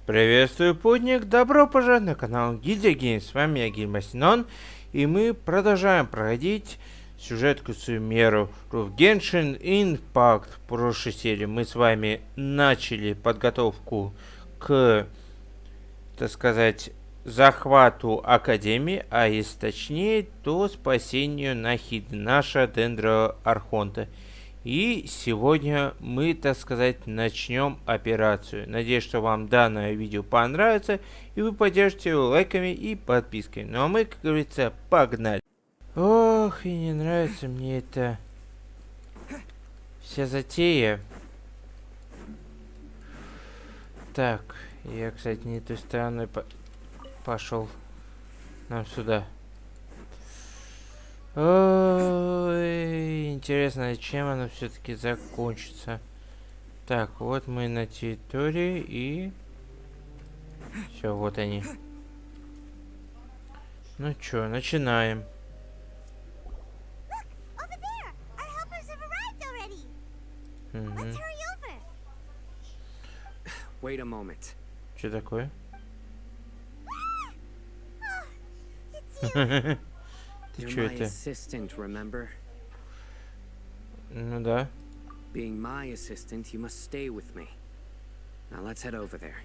Приветствую, путник! Добро пожаловать на канал Гильдия. С вами я, Гильмасинон, и мы продолжаем проходить сюжетку сумеру в Genshin Impact. В прошлой серии мы с вами начали подготовку к, так сказать, захвату Академии, а если точнее, то спасению наша Дендро Архонта. И сегодня мы, так сказать, начнем операцию. Надеюсь, что вам данное видео понравится, и вы поддержите его лайками и подпиской. Ну а мы, как говорится, погнали. Ох, и не нравится мне это вся затея. Так, я, кстати, не той стороной пошел. Нам сюда. Ой, интересно, чем оно все-таки закончится. Так, вот мы на территории и... Все, вот они. Ну чё, начинаем. Что такое? Ты чё это? Ну да. Being my assistant, you must stay with me. Now let's head over there.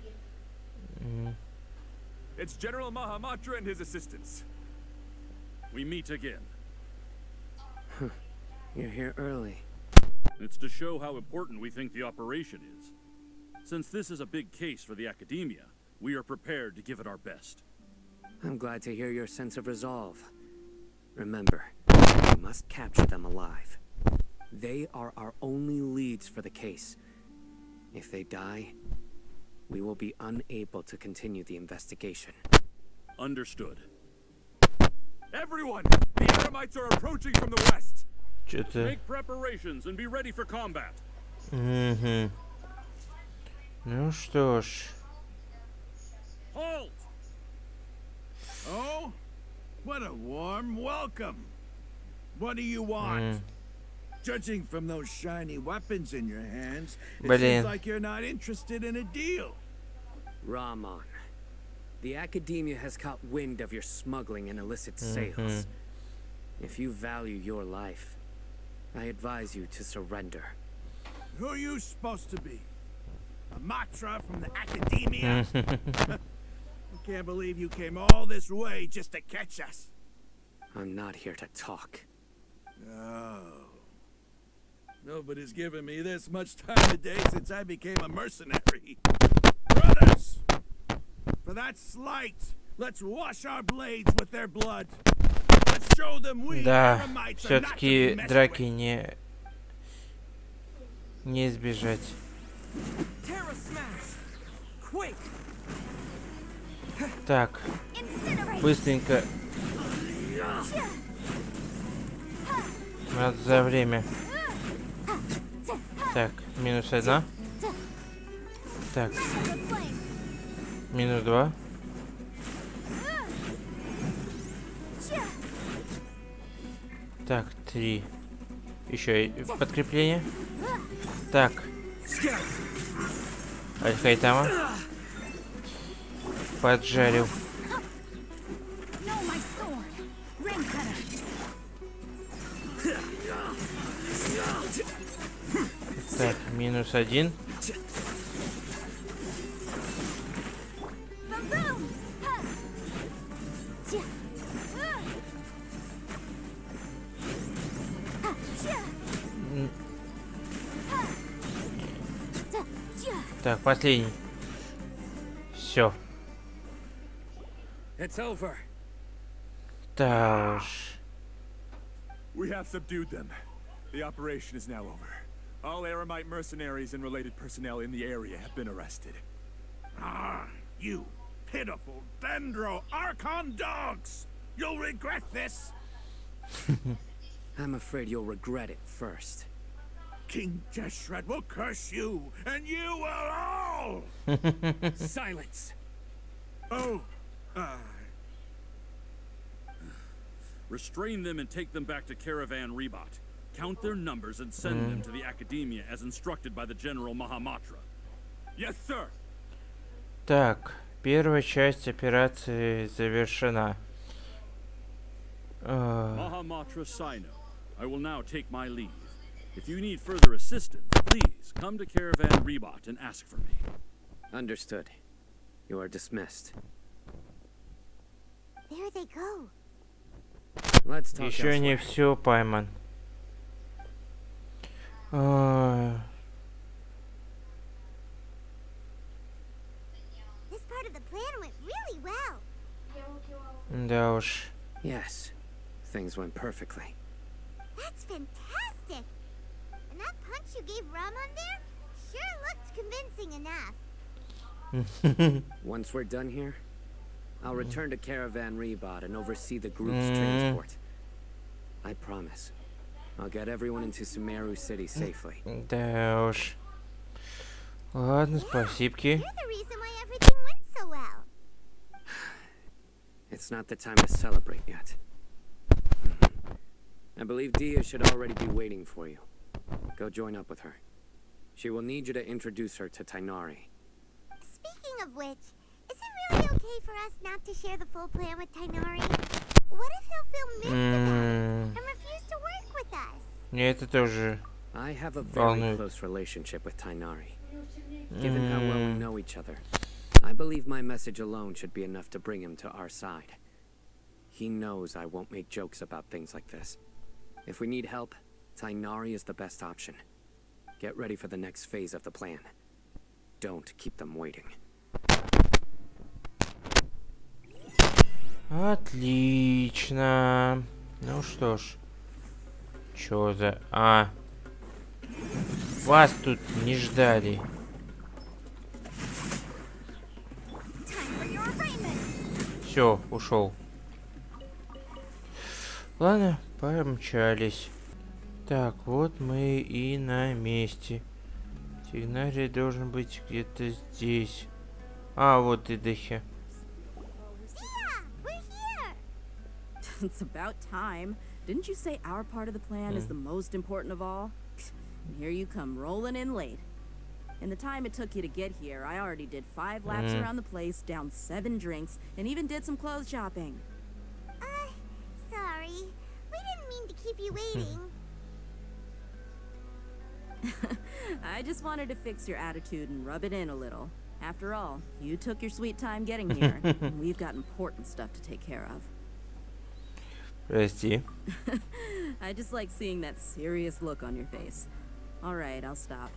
It's General Mahamatra and his assistants. We meet again. You're here early. It's to show how important we think the operation is. Since this is a big case for the Academia, we are prepared to give it our best. I'm glad to hear your sense of resolve. Remember, we must capture them alive. They are our only leads for the case. If they die, we will be unable to continue the investigation. Understood. Everyone! The Adamites are approaching from the west! Make preparations and be ready for combat. Ну что ж. Halt! Oh? What a warm welcome. What do you want? Judging from those shiny weapons in your hands, it seems like you're not interested in a deal. Rahman, the Academia has caught wind of your smuggling and illicit sales. If you value your life, I advise you to surrender. Who are you supposed to be? A Matra from the Academia? I can't believe you came all this way just to catch us. I'm not here to talk. Oh. Nobody's given me this much time of day since I became a mercenary. Brothers! For that slight, let's wash our blades with their blood. Let's show them we Aramites are not to be messed драки with. не избежать. Так, быстренько. Надо за время. Так, минус 1. Так. Минус 2. Так, 3. Еще подкрепление. Так. Аль-Хайтама. Поджарил. Так, минус 1. Так, последний. Все. Да уж. We have subdued them. The operation is now over. All Aramite mercenaries and related personnel in the area have been arrested. Ah, you pitiful Dendro Archon dogs! You'll regret this! I'm afraid you'll regret it first. King Jeshred will curse you, and you will all! Silence! Oh, Restrain them and take them back to Caravan Rebot. Count their numbers and send them to the Academia as instructed by the General Mahamatra. Yes, sir! Так, первая часть операции завершена. Mahamatra Sino, I will now take my leave. If you need further assistance, please come to Caravan Rebot and ask for me. Understood. You are dismissed. There they go. Let's talk Еще не elsewhere. все пойман. This part of the plan went really well. Да уж. Yes, things went perfectly. That's fantastic. And that punch you gave Ramon there sure looked convincing enough. Once we're done here, I'll return to Caravan Rebot and oversee the group's transport. I promise. I'll get everyone into Sumeru City safely. Да уж. Ладно, спасибки. You're the reason why everything went so well. It's not the time to celebrate yet. I believe Dia should already be waiting for you. Go join up with her. She will need you to introduce her to Tainari. Speaking of which, is it really okay for us not to share the full plan with Tainari? What if he'll feel missed about it and refuse to work with us? Мне это тоже I have a very волнует. close relationship with Tainari. Given how well we know each other, I believe my message alone should be enough to bring him to our side. He knows I won't make jokes about things like this. If we need help, Tainari is the best option. Get ready for the next phase of the plan. Don't keep them waiting. Отлично. Ну что ж. Чё за... Вас тут не ждали. Все, ушел. Ладно, помчались. Так, вот мы и на месте. Сигнарий должен быть где-то здесь. Вот и Дехе. Yeah, we're here. It's about time. Didn't you say our part of the plan is the most important of all? And here you come rolling in late. In the time it took you to get here, I already did 5 laps around the place, downed 7 drinks, and even did some clothes shopping. Sorry. We didn't mean to keep you waiting. I just wanted to fix your attitude and rub it in a little. After all, you took your sweet time getting here, and we've got important stuff to take care of. Прости. I just like seeing that serious look on your face. All right, I'll stop.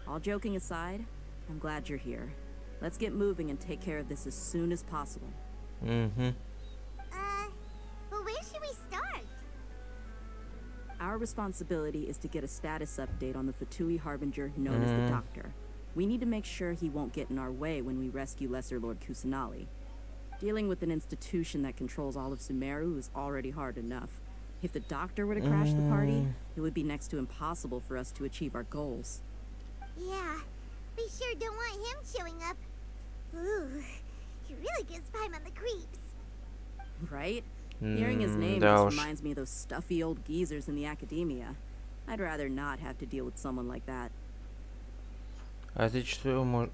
All joking aside, I'm glad you're here. Let's get moving and take care of this as soon as possible. Угу. But where should we start? Our responsibility is to get a status update on the FATUI Harbinger known as the Doctor. We need to make sure he won't get in our way when we rescue Lesser Lord Kusanali. Dealing with an institution that controls all of Sumeru is already hard enough. If the Doctor were to crash the party, it would be next to impossible for us to achieve our goals. Yeah, we sure don't want him showing up. Ooh, he really gives Paimon the creeps. Right? Hearing his name да just уж. reminds me of those stuffy old geezers in the academia. I'd rather not have to deal with someone like that. А ты что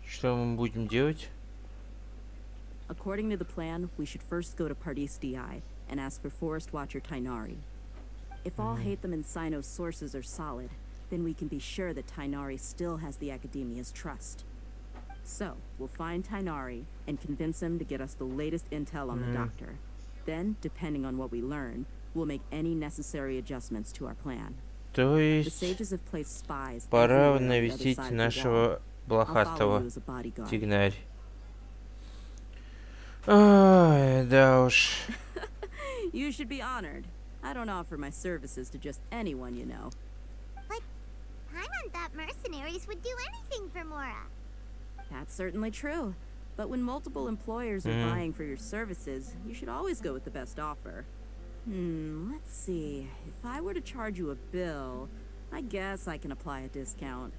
что мы будем делать? According to the plan, we should first go to Pardis DI and ask for Forest Watcher Tainari. If all Hatham and Sino's sources are solid, then we can be sure that Tainari still has the Academia's trust. So, we'll find Tainari and convince him to get us the latest intel on the Doctor. Then, depending on what we learn, we'll make any necessary adjustments to our plan. То The есть sages have placed spies пора everywhere on the other навестить side of the нашего wall. I'll follow блохастого you as a bodyguard. Сигнарь. Ой, да уж. You should be honored. I don't offer my services to just anyone, you know. But Paimon thought mercenaries would do anything for Mora. That's certainly true. But when multiple employers are vying for your services, you should always go with the best offer. Let's see. If I were to charge you a bill, I guess I can apply a discount.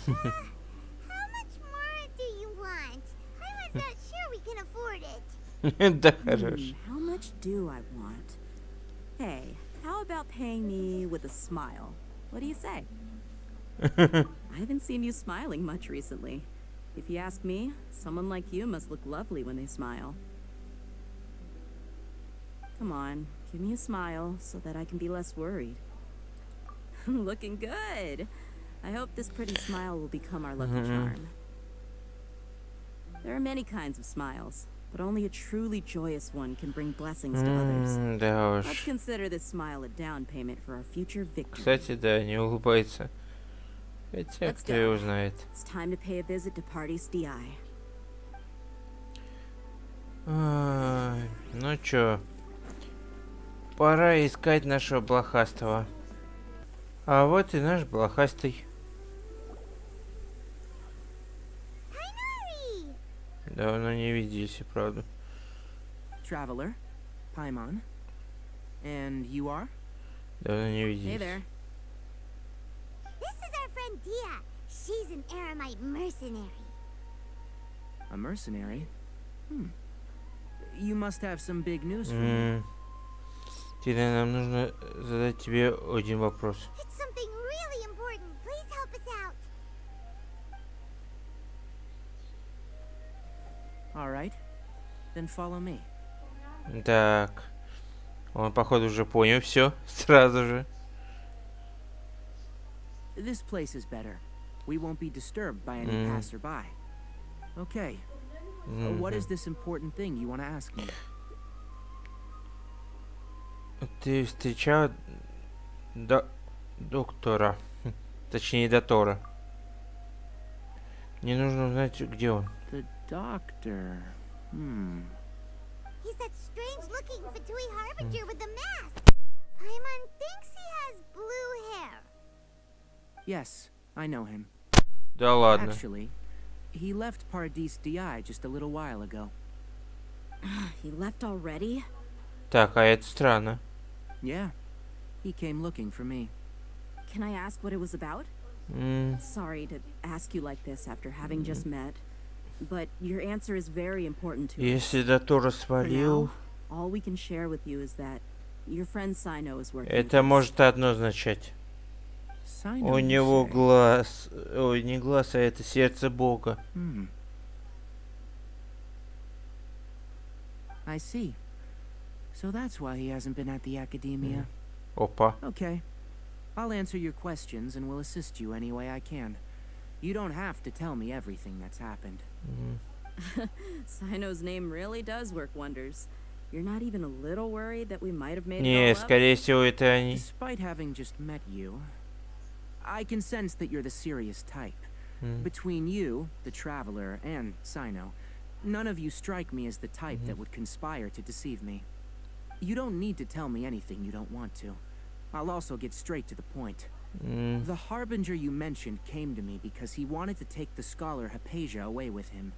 How much more do you want? Paimon's not sure we can afford it. Да хорош. How much do I want? Hey, how about paying me with a smile? What do you say? I haven't seen you smiling much recently. If you ask me, someone like you must look lovely when they smile. Come on, give me a smile so that I can be less worried. Looking good. I hope this pretty smile will become our lucky charm. There are many kinds of smiles, but only a truly joyous one can bring blessings to others. Да уж. Let's consider this smile a down payment for our future victory. Кстати, да, не улыбается. Хотя, Let's кто go. его знает. It's time to pay a visit to Party's DI. Ну чё, пора искать нашего блохастого. А вот и наш блохастый. Tainari! Давно не виделись, и правда. Traveler, Paimon. And you are? Давно не Hey виделись. there. This is our friend Dia. She's an Aramite mercenary. A mercenary? You must have some big news for me. Тина, нам нужно задать тебе один вопрос. It's something really important. Please help us out. All right. Then follow me. Так. Он, походу, уже понял все сразу же. This place is better. We won't be disturbed by any passerby. Okay. What is this important thing you want to ask me? Ты встречал доктора, точнее Дотора. Мне нужно узнать, где он. The doctor. He's that strange-looking Fatui Harbinger with the mask. Paimon thinks he has blue hair. Yes, I know him. Да ладно. Actually, he left Paradis DI just a little while ago. He left already? Так, а это странно. Yeah, he came looking for me. Can I ask what it was about? Sorry to ask you like this after having just met, but your answer is very important to us. Если Дотора For свалил, now, all we can share with you is that your friend Sino is working with это us. может одно означать. Sino, У you него say? глаз... Ой, не глаз, а это сердце Бога. I see. So that's why he hasn't been at the academia. Опа. Okay. I'll answer your questions and will assist you any way I can. You don't have to tell me everything that's happened. Sino's name really does work wonders. You're not even a little worried that we might have made Не, it all up? скорее всего, это они. Despite having just met you, I can sense that you're the serious type. Between you, the traveler, and Sino, none of you strike me as the type that would conspire to deceive me. You don't need to tell me anything you don't want to. I'll also get straight to the point. The Harbinger you mentioned came to me because he wanted to take the scholar Hypatia away with him.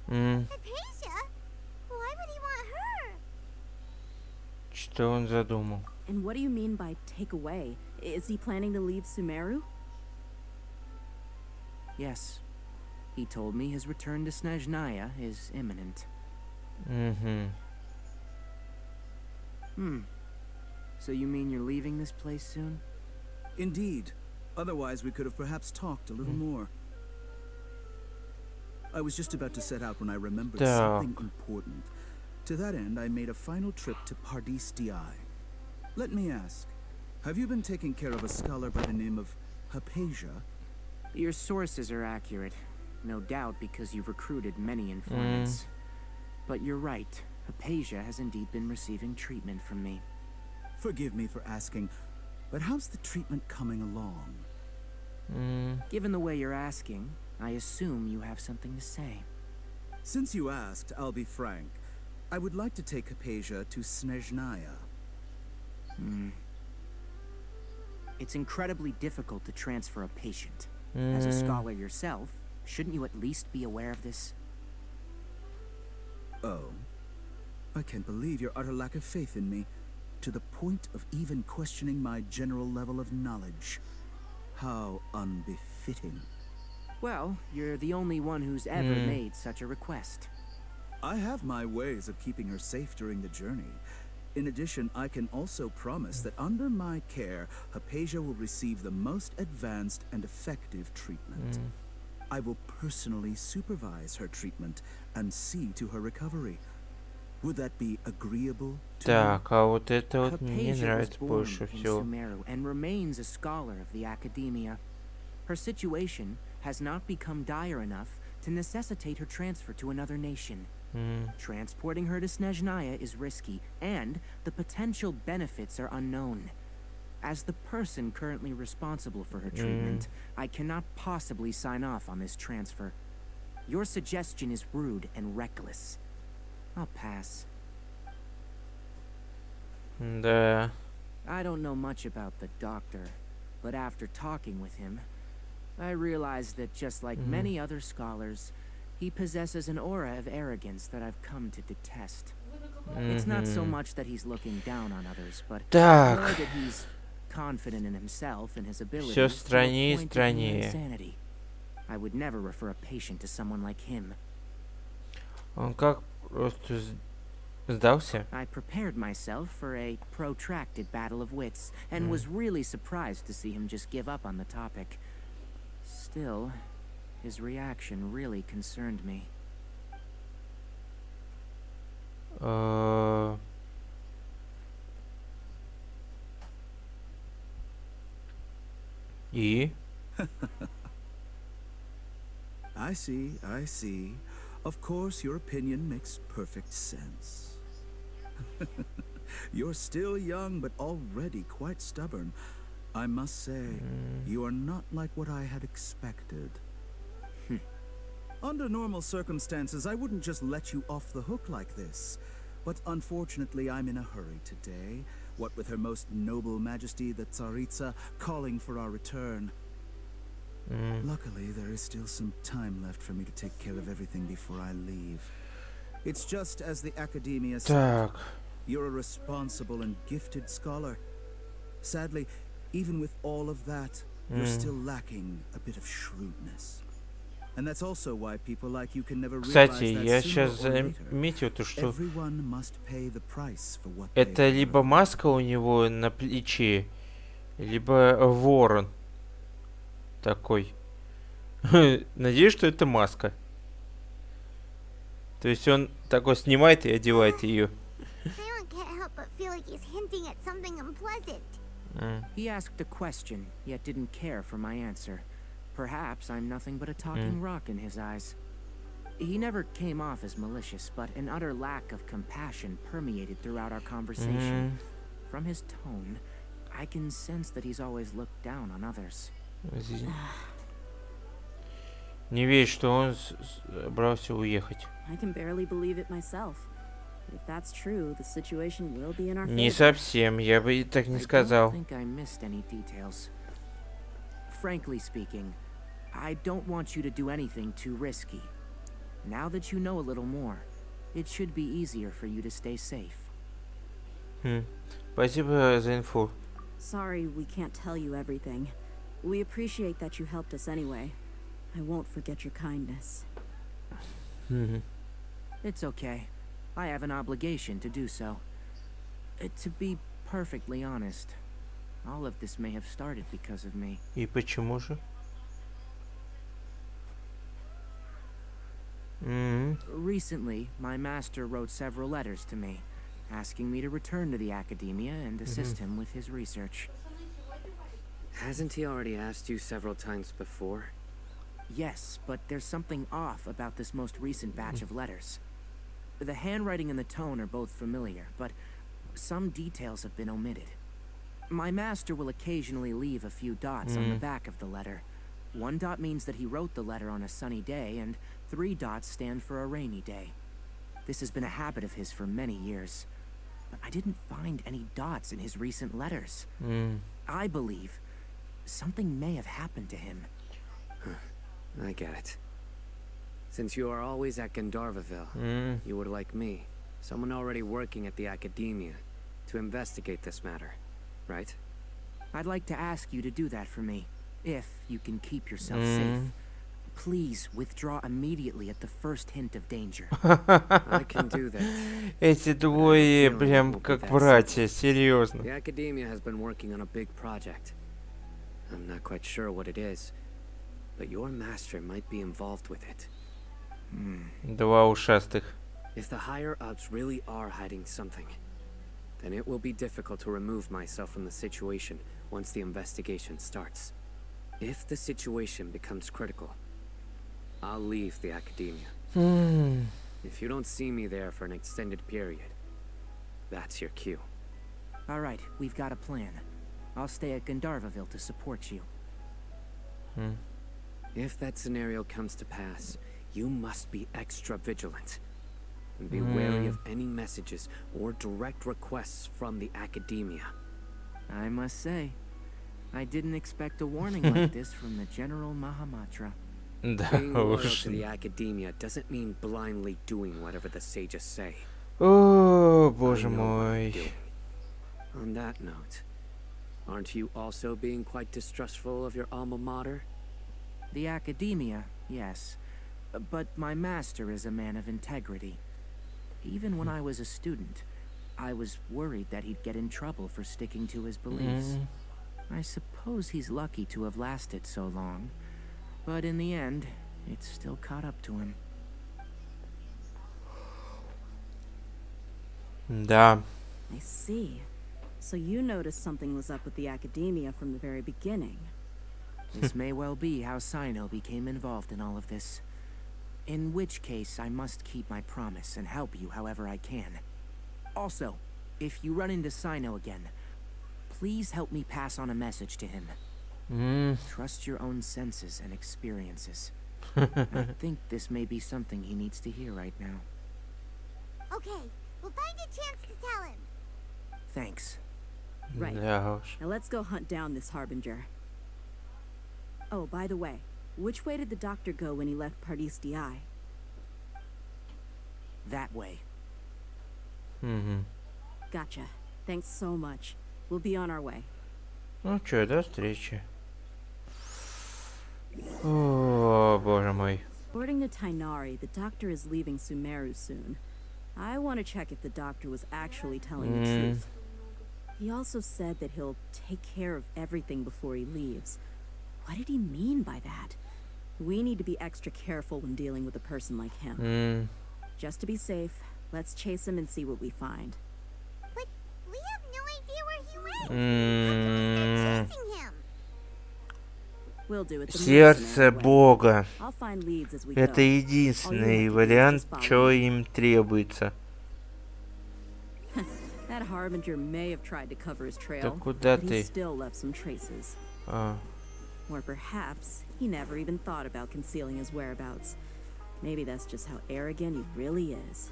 Hypatia? Why would he want her? Что он задумал? And what do you mean by take away? Is he planning to leave Sumeru? Yes. He told me his return to Snezhnaya is imminent. So you mean you're leaving this place soon? Indeed. Otherwise, we could have perhaps talked a little more. I was just about to set out when I remembered something important. To that end, I made a final trip to Paradis DI. Let me ask, have you been taking care of a scholar by the name of Hypatia? Your sources are accurate. No doubt because you've recruited many informants. But you're right. Hypatia has indeed been receiving treatment from me. Forgive me for asking, but how's the treatment coming along? Given the way you're asking, I assume you have something to say. Since you asked, I'll be frank. I would like to take Hypatia to Snezhnaya. It's incredibly difficult to transfer a patient. As a scholar yourself, shouldn't you at least be aware of this? Oh. I can't believe your utter lack of faith in me, to the point of even questioning my general level of knowledge. How unbefitting. Well, you're the only one who's ever made such a request. I have my ways of keeping her safe during the journey. In addition, I can also promise that under my care, Hypatia will receive the most advanced and effective treatment. I will personally supervise her treatment and see to her recovery. Would that be agreeable to you? Так, а вот это вот мне не Hypatia was нравится born больше in всего. Sumeru and remains a scholar of the academia. Her situation has not become dire enough to necessitate her transfer to another nation. Transporting her to Snezhnaya is risky, and the potential benefits are unknown. As the person currently responsible for her treatment, I cannot possibly sign off on this transfer. Your suggestion is rude and reckless. I'll pass. Да. I don't know much about the doctor, but after talking with him, I realized that just like many other scholars, he possesses an aura of arrogance that I've come to detest. It's not so much that he's looking down on others, but more Так, that he's confident in himself and his все abilities to a страннее и point of страннее. insanity. I would never refer a patient to someone like him. Он как просто сдался? I prepared myself for a protracted battle of wits, and was really surprised to see him just give up on the topic. Still, his reaction really concerned me. И? I see. Of course, your opinion makes perfect sense. You're still young, but already quite stubborn. I must say, you are not like what I had expected. Under normal circumstances, I wouldn't just let you off the hook like this. But unfortunately, I'm in a hurry today. What with Her Most Noble Majesty, the Tsaritsa, calling for our return. Luckily, there is still some time left for me to take care of everything before I leave. It's just as the academia said. Так. You're a responsible and gifted scholar. Sadly, even with all of that, you're still lacking a bit of shrewdness. And that's also why people like you can never realize Кстати, that я sooner сейчас or later, заметил то, что everyone must pay the price for what это they've либо earned. маска у него на плече, либо ворон такой. Надеюсь, что это маска. То есть он такой снимает и одевает ее. Leon can't help but feel like he's hinting at something unpleasant. He asked a question, yet didn't care for my answer. Perhaps I'm nothing but a talking rock in his eyes. He never came off as malicious, but an utter lack of compassion permeated throughout our conversation. From his tone, I can sense that he's always looked down on others. Не верю, что он собрался уехать. I can barely believe it myself. But if that's true, the situation will be in our Не favor. совсем, я бы и так не I don't сказал. think I missed any details. Frankly speaking, I don't want you to do anything too risky. Now that you know a little more, it should be easier for you to stay safe. Спасибо за инфу. Sorry we can't tell you everything. We appreciate that you helped us anyway. I won't forget your kindness. It's okay. I have an obligation to do so. To be perfectly honest, all of this may have started because of me. И почему же? Recently, my master wrote several letters to me, asking me to return to the academia and assist him with his research. Hasn't he already asked you several times before? Yes, but there's something off about this most recent batch of letters. The handwriting and the tone are both familiar, but some details have been omitted. My master will occasionally leave a few dots on the back of the letter. 1 dot means that he wrote the letter on a sunny day, and 3 dots stand for a rainy day. This has been a habit of his for many years. But I didn't find any dots in his recent letters. I believe something may have happened to him. I get it. Since you are always at Gandharvaville, you would like me, someone already working at the academia, to investigate this matter, right? I'd like to ask you to do that for me, if you can keep yourself safe. Please withdraw immediately at the first hint of danger. I can do that. Эти двое прям как братья, серьезно. The Academia has been working on a big project. I'm not quite sure what it is, but your master might be involved with it. Два ушастых. If the higher-ups really are hiding something, then it will be difficult to remove myself from the situation once the investigation starts. If the situation becomes critical, I'll leave the Academia. If you don't see me there for an extended period, that's your cue. All right, we've got a plan. I'll stay at Gandharvaville to support you. If that scenario comes to pass, you must be extra vigilant. And be wary of any messages or direct requests from the Academia. I must say, I didn't expect a warning like this from the General Mahamatra. Да Being loyal уж. to the Academia doesn't mean blindly doing whatever the sages say. О, I боже know what I'm мой. doing. On that note, aren't you also being quite distrustful of your alma mater? The Academia, yes. But my master is a man of integrity. Even when I was a student, I was worried that he'd get in trouble for sticking to his beliefs. I suppose he's lucky to have lasted so long. But in the end, it's still caught up to him. Да. I see. So you noticed something was up with the Academia from the very beginning. This may well be how Sino became involved in all of this. In which case, I must keep my promise and help you however I can. Also, if you run into Sino again, please help me pass on a message to him. Trust your own senses and experiences. I think this may be something he needs to hear right now. Okay, we'll find a chance to tell him. Thanks. Right. Да уж. Now let's go hunt down this Harbinger. Oh, by the way, which way did the doctor go when he left Pardis DI? That way. Gotcha. Thanks so much. We'll be on our way. Ну чё, до встречи. О, боже мой. According to Tainari, the doctor is leaving Sumeru soon. I want to check if the doctor was actually telling the truth. He also said that he'll take care of everything before he leaves. What did he mean by that? We need to be extra careful when dealing with a person like him. Just to be safe, let's chase him and see what we find. But we have no idea where he went. How can we start chasing him? We'll do it the Сердце mercenary way. Бога. I'll find leads as we Это go. единственный вариант, что им требуется. That Harbinger may have tried to cover his trail, Так куда but he ты? still left some traces. А, Or perhaps he never even thought about concealing his whereabouts. Maybe that's just how arrogant he really is.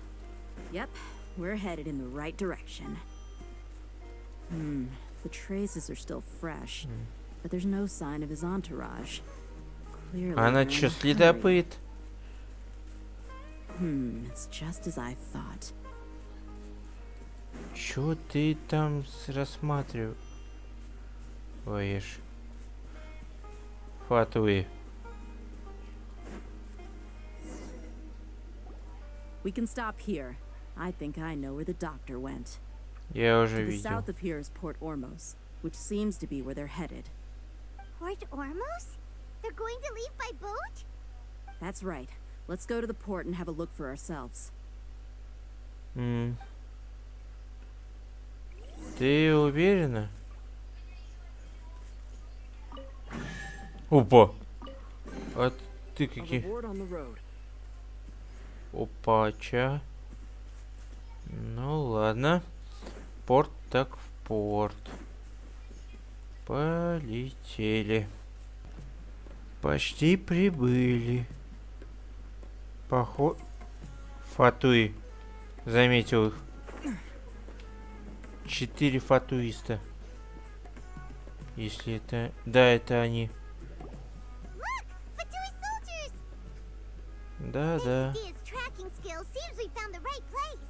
Yep, we're headed in the right direction. The traces are still fresh, but there's no sign of his entourage. Clearly, она they're in чё, a hurry. следопыт? It's just as I thought. Чё ты там рассматриваешь? ФАТУИ. We can stop here. I think I know where the doctor went. Я уже To the видел. south of here is Port Ormos, which seems to be where they're headed. Port Ormos? They're going to leave by boat? That's right. Let's go to the port and have a look for ourselves. Ты уверена? Опа! А ты какие? Aboard on the road. Опача. Ну ладно. Порт так в порт. Полетели. Почти прибыли. ФАТУИ. Заметил их. 4 фатуиста. Если это... Да, это они. Look! Fatui soldiers! Да, да. Gidea's tracking skills seems we found the right place.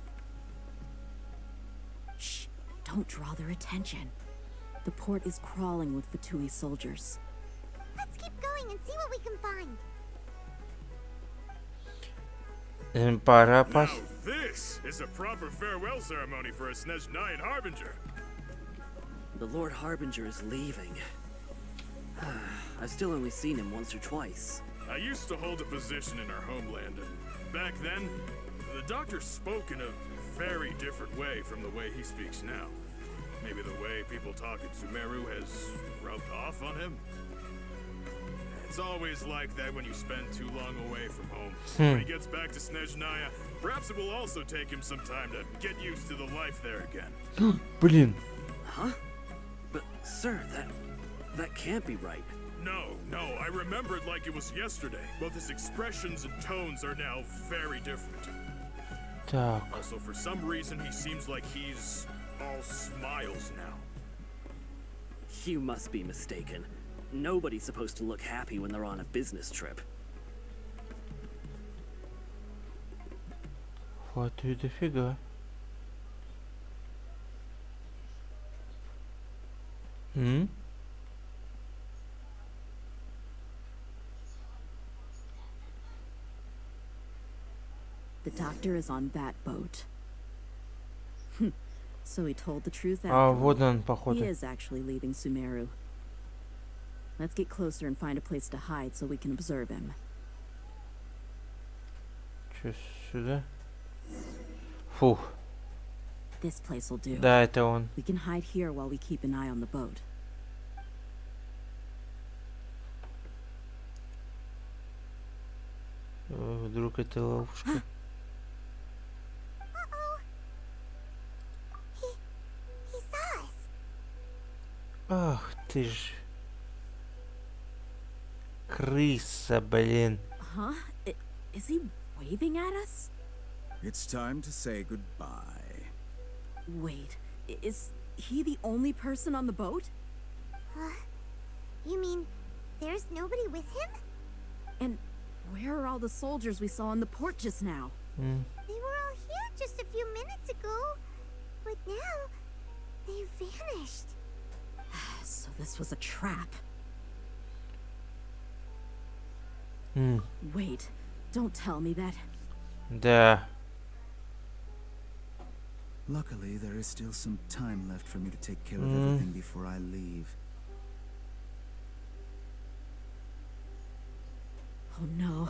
Shh! Don't draw their attention. The port is crawling with Fatui soldiers. Let's keep going and see what we can find. Пора пос... Now this is a proper farewell ceremony for a Snezhnaya Harbinger. The Lord Harbinger is leaving. I've still only seen him once or twice. I used to hold a position in our homeland, and back then, the doctor spoke in a very different way from the way he speaks now. Maybe the way people talk in Sumeru has rubbed off on him. It's always like that when you spend too long away from home. When he gets back to Snezhnaya, perhaps it will also take him some time to get used to the life there again. Блин. Huh? But, sir, that can't be right. No, I remember it like it was yesterday. Both his expressions and tones are now very different. Так. Also, for some reason, he seems like he's all smiles now. You must be mistaken. Nobody's supposed to look happy when they're on a business trip. Фатуи дофига. The doctor is on that boat. So he told the truth after А all. вот он, He походу. is actually leaving Sumeru. Let's get closer and find a place to hide so we can observe him. Чё, сюда? Фух. This place will do. Да, это он. We can hide here while we keep an eye on the boat. Вдруг это ловушка? Uh-oh. He saw us. Ах ты ж. Крыса, блин. Huh? Is he waving at us? It's time to say goodbye. Wait, is he the only person on the boat? You mean there's nobody with him? And where are all the soldiers we saw in the port just now? They were all here just a few minutes ago, but now they've vanished. So this was a trap. Wait, don't tell me that. Да. Luckily, there is still some time left for me to take care of everything before I leave. Oh no.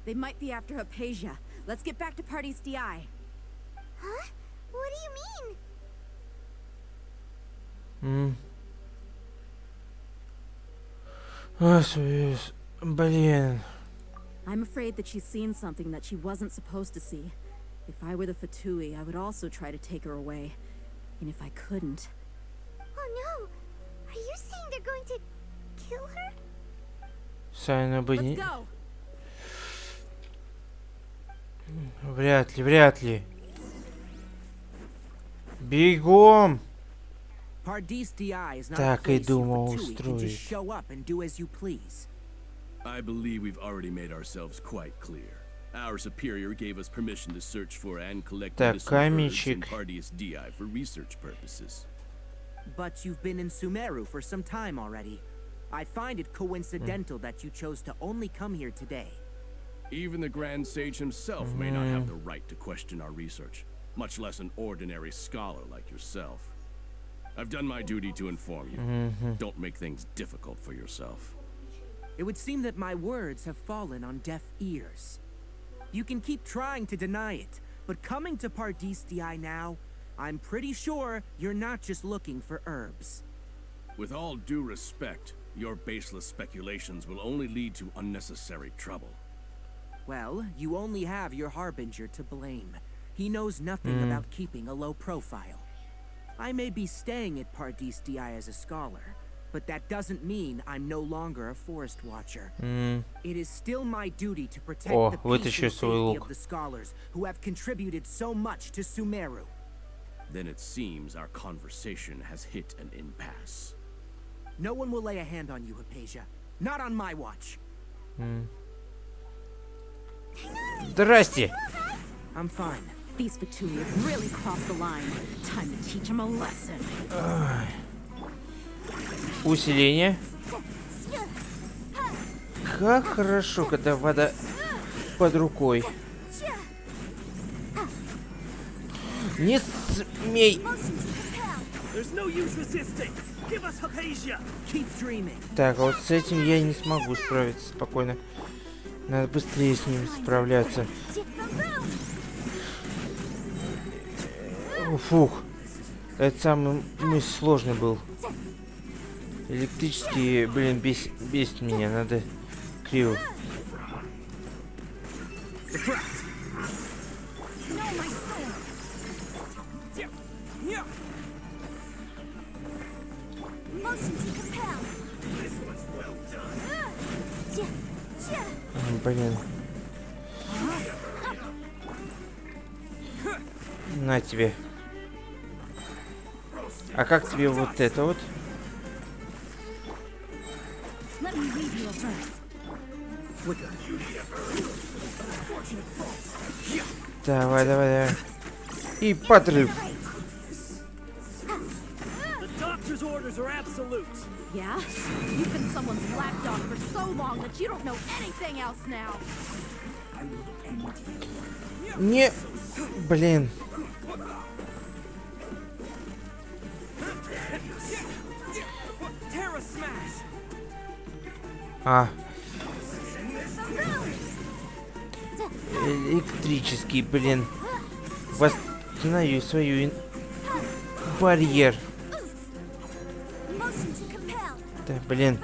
They might be after Hypatia. Let's get back to Party's DI. Huh? What do you mean? Блин. I'm afraid that she's seen something that she wasn't supposed to see. If I were the Fatui, I would also try to take her away. And if I couldn't... Oh no! Are you saying they're going to kill her? Сайна бы Let's не... go! Вряд ли. Бегом! Pardees DI is not Так a и place you думал Fatui can устроить. just show up and do as you please. I believe we've already made ourselves quite clear. Our superior gave us permission to search for and collect Так, medicinal herbs in каменчик. Pardees DI for research purposes. But you've been in Sumeru for some time already. I find it coincidental that you chose to only come here today. Even the Grand Sage himself may not have the right to question our research, much less an ordinary scholar like yourself. I've done my duty to inform you. Don't make things difficult for yourself. It would seem that my words have fallen on deaf ears. You can keep trying to deny it, but coming to Pardees DI now, I'm pretty sure you're not just looking for herbs. With all due respect, your baseless speculations will only lead to unnecessary trouble. Well, you only have your Harbinger to blame. He knows nothing about keeping a low profile. I may be staying at Pardees DI as a scholar, but that doesn't mean I'm no longer a forest watcher. It is still my duty to protect О, the вот peace еще and свой safety лук. of the scholars who have contributed so much to Sumeru. Then it seems our conversation has hit an impasse. No one will lay a hand on you, Hypatia. Not on my watch. Здрасте. I'm fine. These Fatui have really crossed the line. Time to teach them a lesson. Усиление. Как хорошо, когда вода под рукой. Не смей. Так, а вот с этим я не смогу справиться спокойно. Надо быстрее с ним справляться. Фух. Это самый мысль сложный был. Электрические, блин, бесит меня. Надо криво. Блин. На тебе. А как тебе вот это вот? Давай, давай, давай. И подрыв. Yeah? You've been someone's lapdog for so long that you don't know anything else now. Не, блин. А. Электрический, блин. Восстанови свою барьер. Да, блин.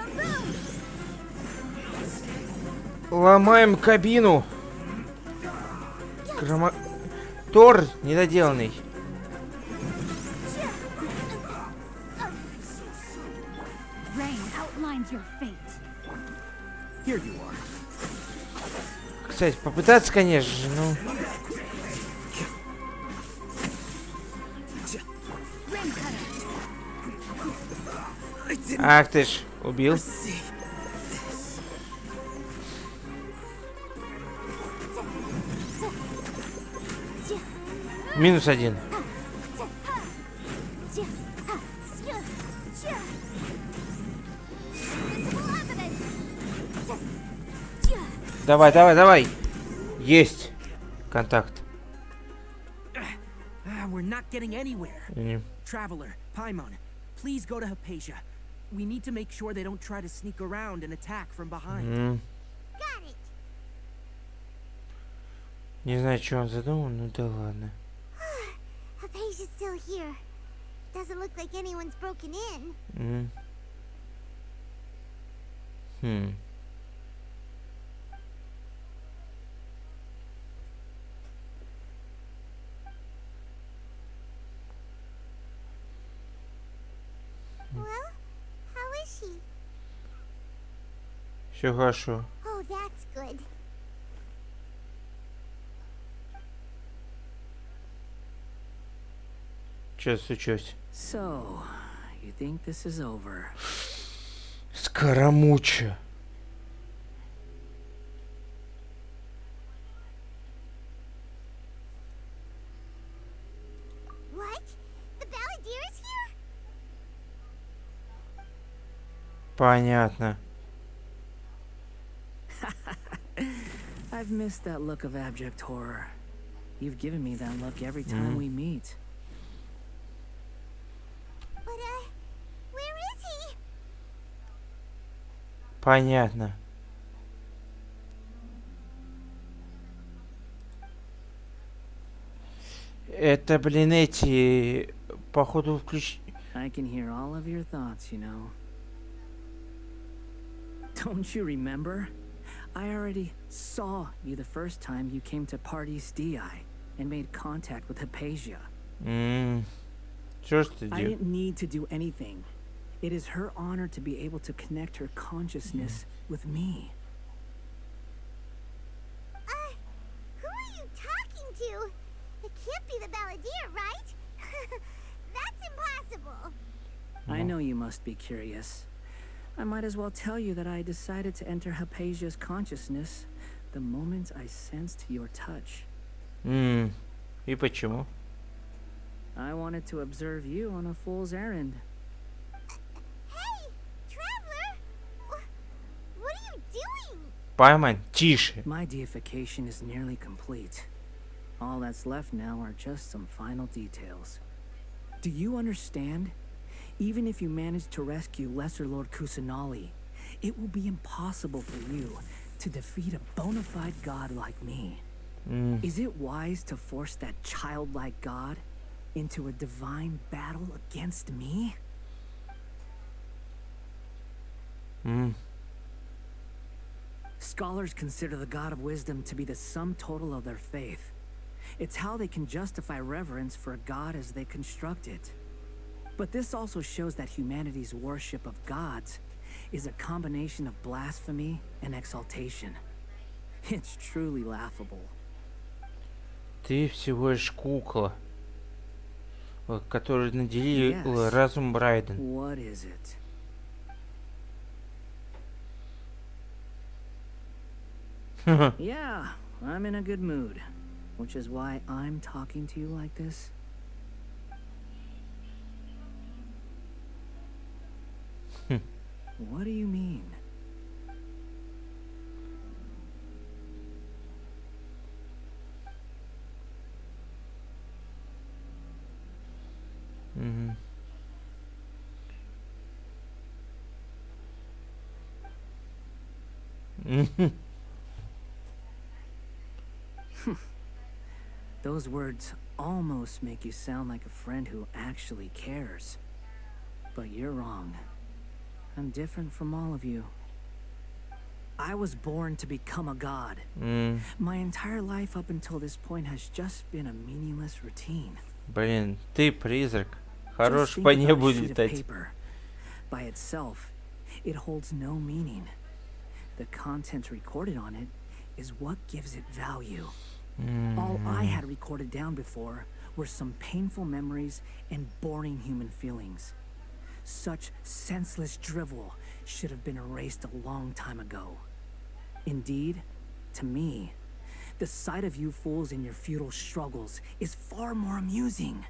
Ломаем кабину. Тор недоделанный. Кстати, попытаться, конечно же, ну... Ах ты ж, убил. -1. Давай, давай, давай. Есть. Контакт. We're not getting anywhere. Traveler, Paimon, please go to Hypatia. We need to make sure they don't try to sneak around and attack from behind. Got it. Не знаю, что он задумал, ну да ладно. Hypatia's still here. Doesn't look like anyone's broken in. Well, how is she? Все хорошо. Oh, that's good. Что случилось? So, you think this is over? Скоромуча. What? The Balladeer is here? Понятно. I've missed that look of abject horror. You've given me that look every time we meet. But, where is he? Понятно. Это, блин, эти... Походу, I can hear all of your thoughts, you know. Don't you remember? I already saw you the first time you came to Party's DI and made contact with Hypatia. Что ж ты I делаешь? didn't need to do anything. It is her honor to be able to connect her consciousness with me. Who are you talking to? It can't be the Balladeer, right? That's impossible. I know you must be curious. I might as well tell you that I decided to enter Hypatia's consciousness the moment I sensed your touch. И почему? I wanted to observe you on a fool's errand. Hey, Traveler! What are you doing? Пайман, тише. My deification is nearly complete. All that's left now are just some final details. Do you understand? Even if you manage to rescue Lesser Lord Kusanali, it will be impossible for you to defeat a bona fide god like me. Is it wise to force that childlike god into a divine battle against me? Scholars consider the god of wisdom to be the sum total of their faith. It's how they can justify reverence for a god as they construct it. But this also shows that humanity's worship of gods is a combination of blasphemy and exaltation. It's truly laughable. Ты всего лишь кукла, которую наделил Yes. разум Брайден. What is it? Yeah, I'm in a good mood, which is why I'm talking to you like this. What do you mean? Those words almost make you sound like a friend who actually cares. But you're wrong. I'm different from all of you. I was born to become a god. My entire life up until this point has just been a meaningless routine. Блин, ты призрак. Just Хорош think по about a небу sheet of летать. paper. By itself, it holds no meaning. The content recorded on it is what gives it value. All I had recorded down before were some painful memories and boring human feelings. Such senseless drivel should have been erased a long time ago. Indeed, to me, the sight of you fools in your futile struggles is far more amusing.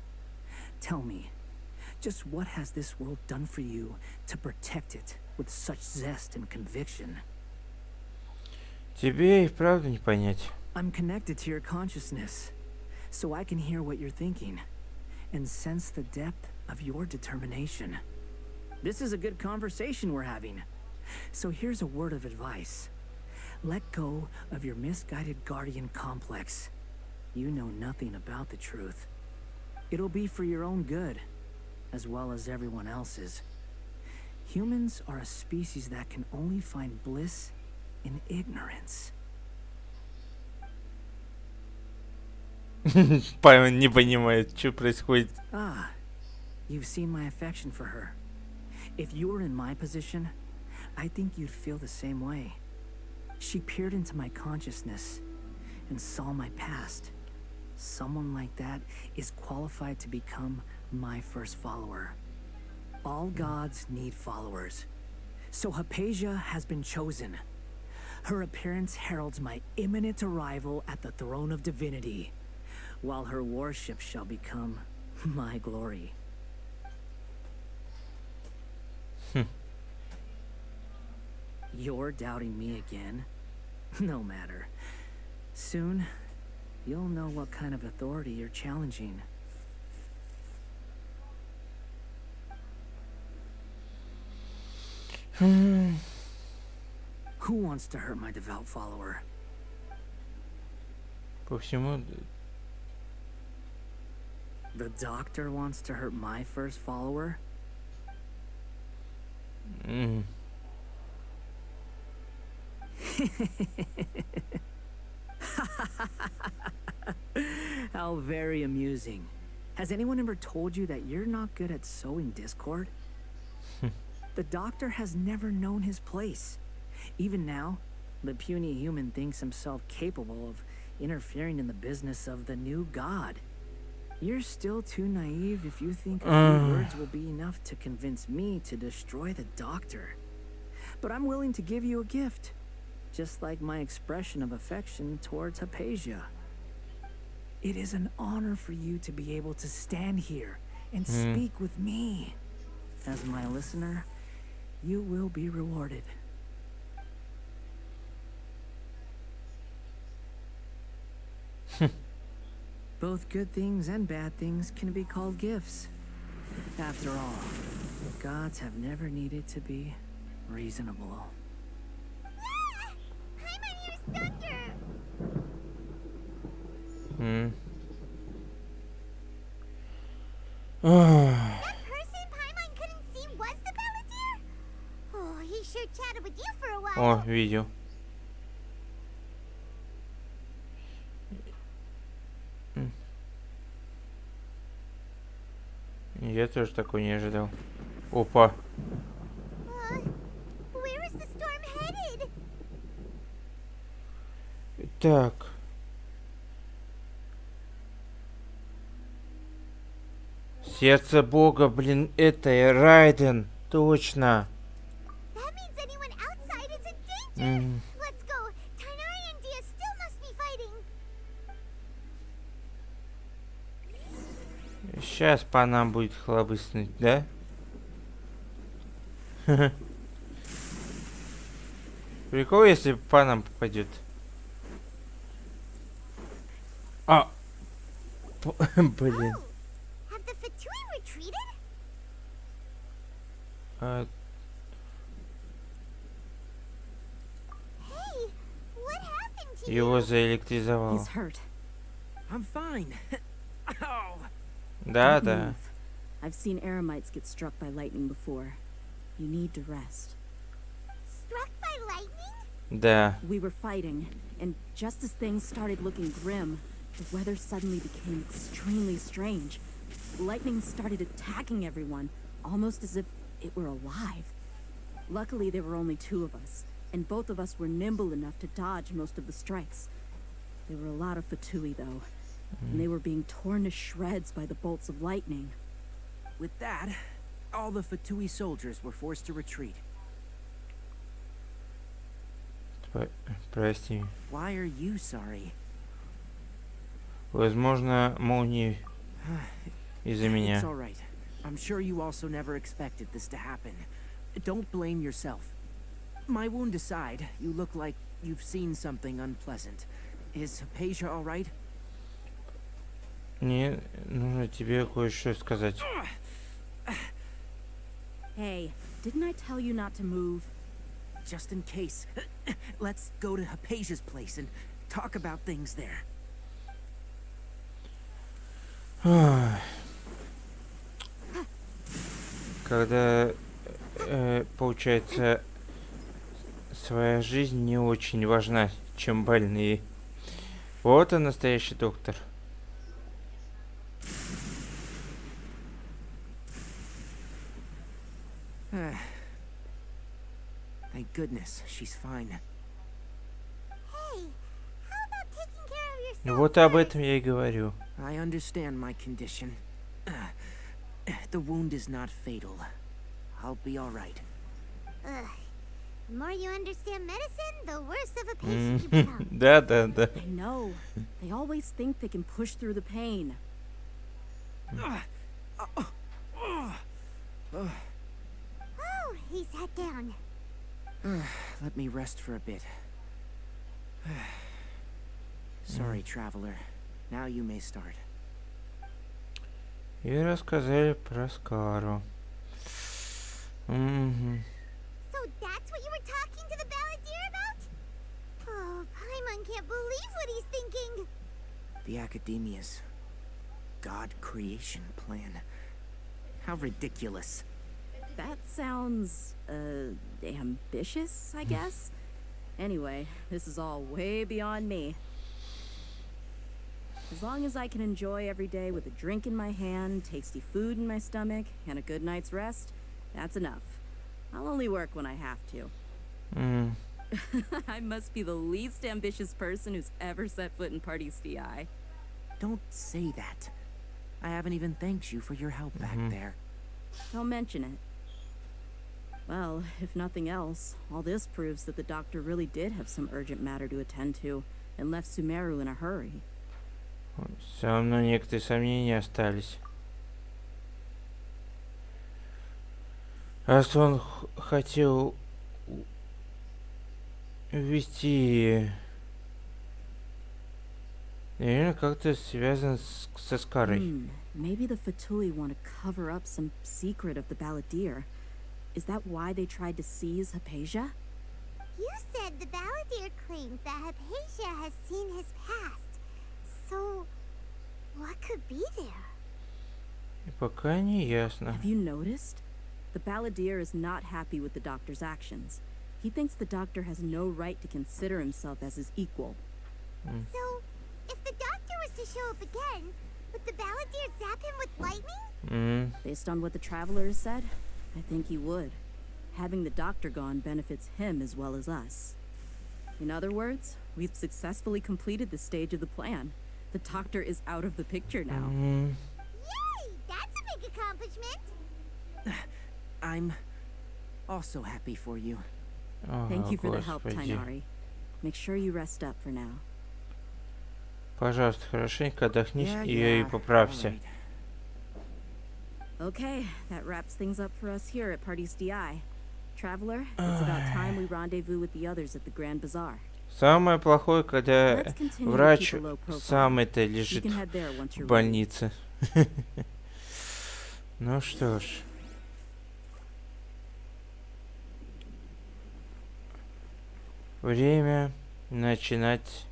Tell me, just what has this world done for you to protect it with such zest and conviction? Тебе и правда не понять. I'm connected to your consciousness, so I can hear what you're thinking and sense the depth of your determination. This is a good conversation we're having. So here's a word of advice. Let go of your misguided guardian complex. You know nothing about the truth. It'll be for your own good, as well as everyone else's. Humans are a species that can only find bliss in ignorance. Пайман не понимает, что происходит. Ah, you've seen my affection for her. If you were in my position, I think you'd feel the same way. She peered into my consciousness and saw my past. Someone like that is qualified to become my first follower. All gods need followers. So Hypatia has been chosen. Her appearance heralds my imminent arrival at the throne of divinity, while her worship shall become my glory. You're doubting me again? No matter. Soon, you'll know what kind of authority you're challenging. Who wants to hurt my devout follower? По всему... The doctor wants to hurt my first follower? How very amusing. Has anyone ever told you that you're not good at sowing discord? The doctor has never known his place. Even now, the puny human thinks himself capable of interfering in the business of the new god. You're still too naive if you think a few words will be enough to convince me to destroy the doctor. But I'm willing to give you a gift, just like my expression of affection towards Hypatia. It is an honor for you to be able to stand here and speak with me. As my listener, you will be rewarded. Both good things and bad things can be called gifts. After all, the gods have never needed to be reasonable. Paimon hears thunder! That person Paimon couldn't see was the Balladeer? Oh, he sure chatted with you for a while. О, видел. Я тоже такой не ожидал. Опа. Where is the storm headed? Так. Сердце Бога, блин, это Райден. Точно. That means anyone outside is in danger. Let's go. Tainari and Dia still must be fighting. Сейчас по нам будет хлобыснуть, да? Прикол, если по нам попадет. А! Блин. Have the Fatui retreated? А, Hey, what happened to you? его заэлектризовало. He's hurt. I'm fine. Ow. Да, Don't да. move. I've seen eremites get struck by lightning before. You need to rest. Struck by lightning? Да. We were fighting, and just as things started looking grim, the weather suddenly became extremely strange. Lightning started attacking everyone, almost as if it were alive. Luckily, there were only two of us, and both of us were nimble enough to dodge most of the strikes. There were a lot of Fatui, though, and they were being torn to shreds by the bolts of lightning. With that, all the Fatui soldiers were forced to retreat. Прости. Why are you sorry? Возможно, молнии из-за It's меня. all right. I'm sure you also never expected this to happen. Don't blame yourself. My wound aside, you look like you've seen something unpleasant. Is Hypatia all right? Мне нужно тебе кое-что сказать. Hey, didn't I tell you not to move? Just in case, let's go to Hypatia's place and talk about things there. Когда, получается, своя жизнь не очень важна, чем больные. Вот он, настоящий доктор. Thank goodness, she's fine. Hey, how about taking care of yourself? Вот об этом я и говорю. I understand my condition. The wound is not fatal. I'll be all right. Ugh. The more you understand medicine, the worse of a patient you become. Да, да, да. I know. They always think they can push through the pain. Oh, he sat down. Let me rest for a bit. Sorry, traveler. Now you may start. И рассказали про Скару. Мгм. So that's what you were talking to the Balladeer about? Oh, Paimon can't believe what he's thinking. The Academia's God creation plan. How ridiculous. That sounds, ambitious, I guess? Anyway, this is all way beyond me. As long as I can enjoy every day with a drink in my hand, tasty food in my stomach, and a good night's rest, that's enough. I'll only work when I have to. М. I must be the least ambitious person who's ever set foot in Party's DI. Don't say that. I haven't even thanked you for your help back there. Don't mention it. Well, if nothing else, all this proves that the doctor really did have some urgent matter to attend to and left Sumeru in a hurry. Все равно некоторые сомнения остались. Раз он хотел ввести Наверное, как-то связан со Скарой. Maybe the Fatui want to cover up some secret of the Balladeer. Is that why they tried to seize Hypatia? You said the Balladeer claimed that Hypatia has seen his past. So, what could be there? Пока не ясно. Have you noticed? The Balladeer is not happy with the doctor's actions. He thinks the doctor has no right to consider himself as his equal. So, if the doctor was to show up again, would the Balladeer zap him with lightning? Based on what the Traveler has said, I think he would. Having the doctor gone benefits him as well as us. In other words, we've successfully completed the stage of the plan. The doctor is out of the picture now. Yay! That's a big accomplishment! I'm also happy for you. Thank you for the help, Господи. Tainari. Make sure you rest up for now. Пожалуйста, хорошенько отдохни Yeah, и yeah, поправься. all right. Okay, that wraps things up for us here at Party's DI. Traveler, it's about time we rendezvous with the others at the Grand Bazaar. Самое плохое, когда Let's continue to врач keep a low profile. сам это You лежит can head there once в you're ready. больнице. Ну что ж. Время начинать.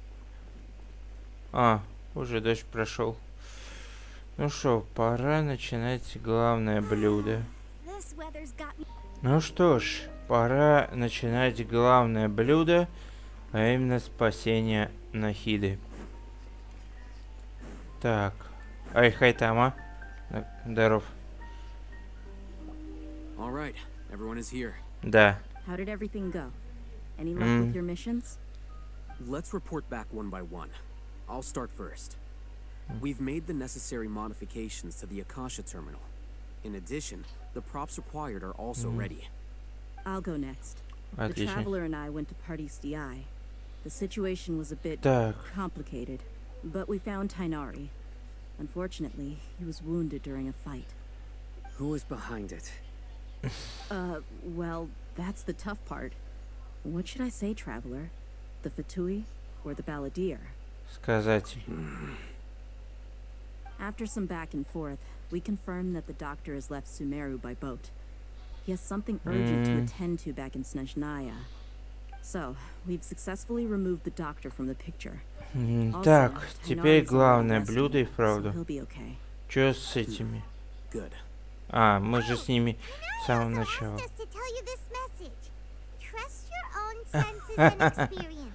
Уже дождь прошел. Ну что, пора начинать главное блюдо. This weather's got me. Ну что ж, пора начинать главное блюдо, а именно спасение Нахиды. Так. Ай, Хайтама. Здоров. All right, everyone is here. Да. How did everything go? Any luck with your missions? Let's report back one by one. I'll start first. We've made the necessary modifications to the Akasha terminal. In addition, the props required are also ready. I'll go next. The Отлично. Traveler and I went to Party's DI. The situation was a bit Так. complicated, but we found Tainari. Unfortunately, he was wounded during a fight. Who is behind it? Well, that's the tough part. What should I say, Traveler? The Fatui or the Balladeer? Сказать. After some back and forth, we confirmed that the doctor has left Sumeru by boat. He has something urgent to attend to back in Snezhnaya. So, we've successfully removed the doctor from the picture. Also, Так, теперь Tainari's главное already блюдо и rested, so вправду. he'll be okay. Чё с этими? Good. Мы же с ними с самого Tainari начала. also asked us to tell you this message. Trust your own senses and experiences.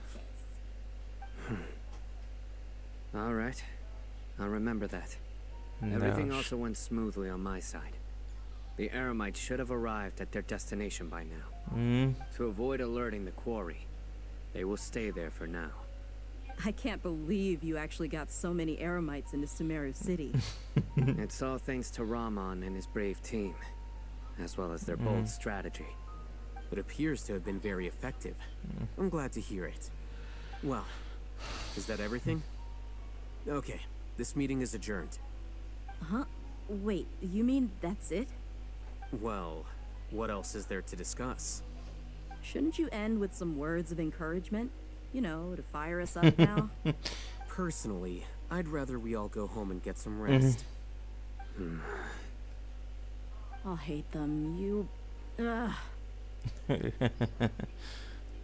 All right. I'll remember that. Everything also went smoothly on my side. The Eremites should have arrived at their destination by now. To avoid alerting the quarry, they will stay there for now. I can't believe you actually got so many Eremites into Sumeru City. It's all thanks to Rahman and his brave team, as well as their bold strategy. It appears to have been very effective. I'm glad to hear it. Well, is that everything? Okay, this meeting is adjourned. Huh? Wait, you mean that's it? Well, what else is there to discuss? Shouldn't you end with some words of encouragement? You know, to fire us up now? Personally, I'd rather we all go home and get some rest. I'll hate them. You... Ugh.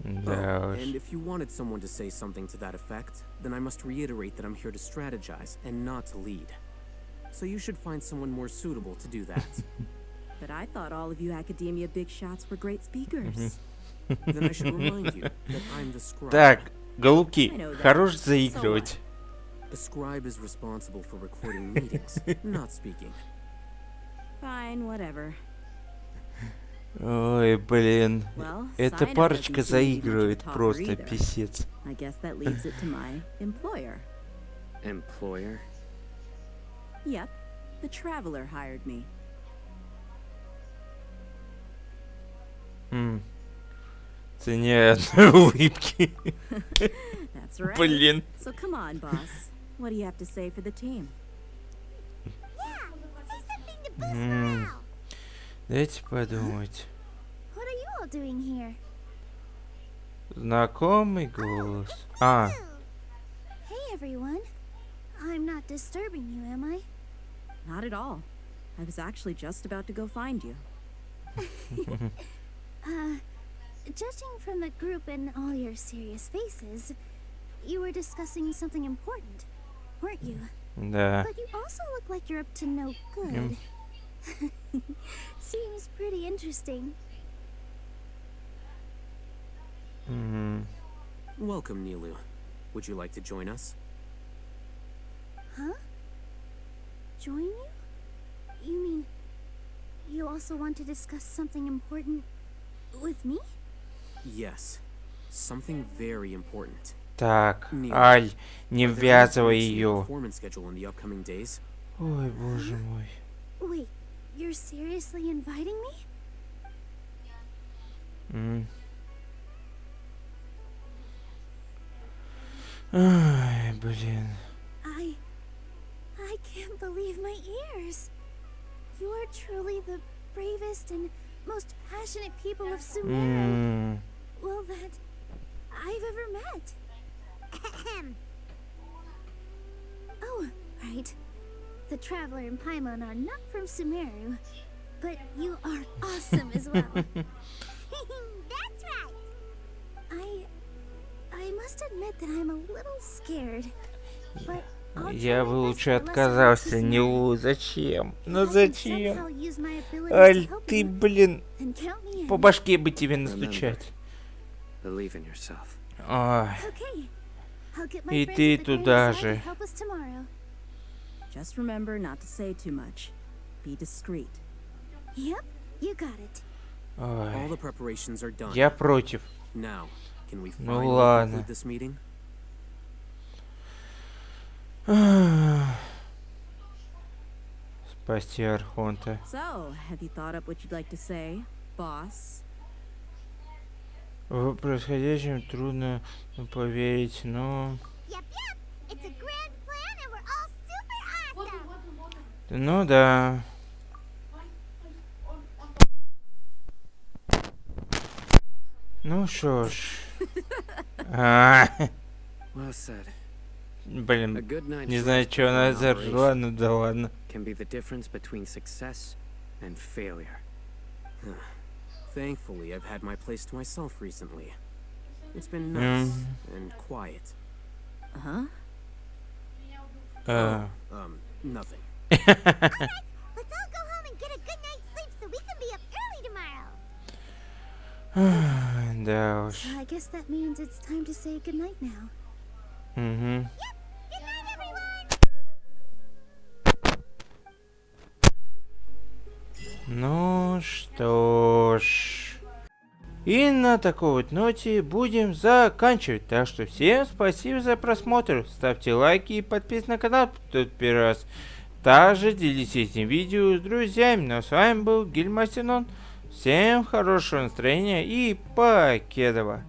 Да уж. And if you wanted someone to say something to that effect, then I must reiterate that I'm here to strategize and not to lead. So you should find someone more suitable to do that. But I thought all of you academia big shots were great speakers. Then I should remind you that I'm the scribe. Так, голубки, I know that. хорош So заигрывать. The scribe is responsible for recording meetings, not speaking. Fine, whatever. Ой, блин. Well, Эта Sino парочка doesn't seem to be much of a заигрывает talker просто either. писец. I guess that leaves it to my employer. Employer? Yep, the Traveler hired me. Ценя одной улыбки. That's right. Блин. So come on, boss. What do you have to say for the team? Yeah, say something to boost morale. Дайте подумать. What are you all doing here? Знакомый голос. Hey everyone. I'm not disturbing you, am I? Not at all. I was actually just about to go find you. Judging from the group and all your serious faces, you were discussing something important, weren't you? Да. But you also look like you're up to no good. Seems pretty interesting. Welcome, Nilu. Would you like to join us? Huh? Join you? You mean you also want to discuss something important with me? Yes. Something very important. Так, Nilu, Аль, не are there any ввязывай points in your ее. performance schedule in the upcoming days? Ой, боже мой. Wait, you're seriously inviting me? Ай, блин. I can't believe my ears. You are truly the bravest and most passionate people of Sumeru. Well, that I've ever met. Oh, right. The Traveler and Paimon are not from Sumeru, but you are awesome as well. That's right. I must admit that I'm a little scared, but Я бы лучше отказался, Нилу, зачем? Ну зачем? Аль, ты, блин, по башке бы тебе настучать. Believe in yourself. Ой. И ты туда же. Just remember not to say too much. Be discreet. Yep, you got it. All the preparations are done. Я против. Now, can we Ну finally ладно. conclude this meeting? Спасти Архонта. So, have you thought up what you'd like to say, boss? В происходящем трудно поверить, но... Yep, yep. It's a grand plan and we're all super awesome. Ну да. Ну шо ж. Well said. Блин, A good night's не знаю, rest что before она an заржала, operation ну да ладно. can be the difference between success and failure. Thankfully, I've had my place to myself recently. It's been nice and quiet. Uh-huh. Nothing. Let's all go home and get a good night's sleep so we can be up early tomorrow. Да уж. So I guess that means it's time to say goodnight now. Угу. Yep. Good night, everyone. Ну что ж. И на такой вот ноте будем заканчивать. Так что всем спасибо за просмотр. Ставьте лайки и подписывайтесь на канал, кто первый раз. Также делитесь этим видео с друзьями. Ну а с вами был Гильдия. Всем хорошего настроения и покедова.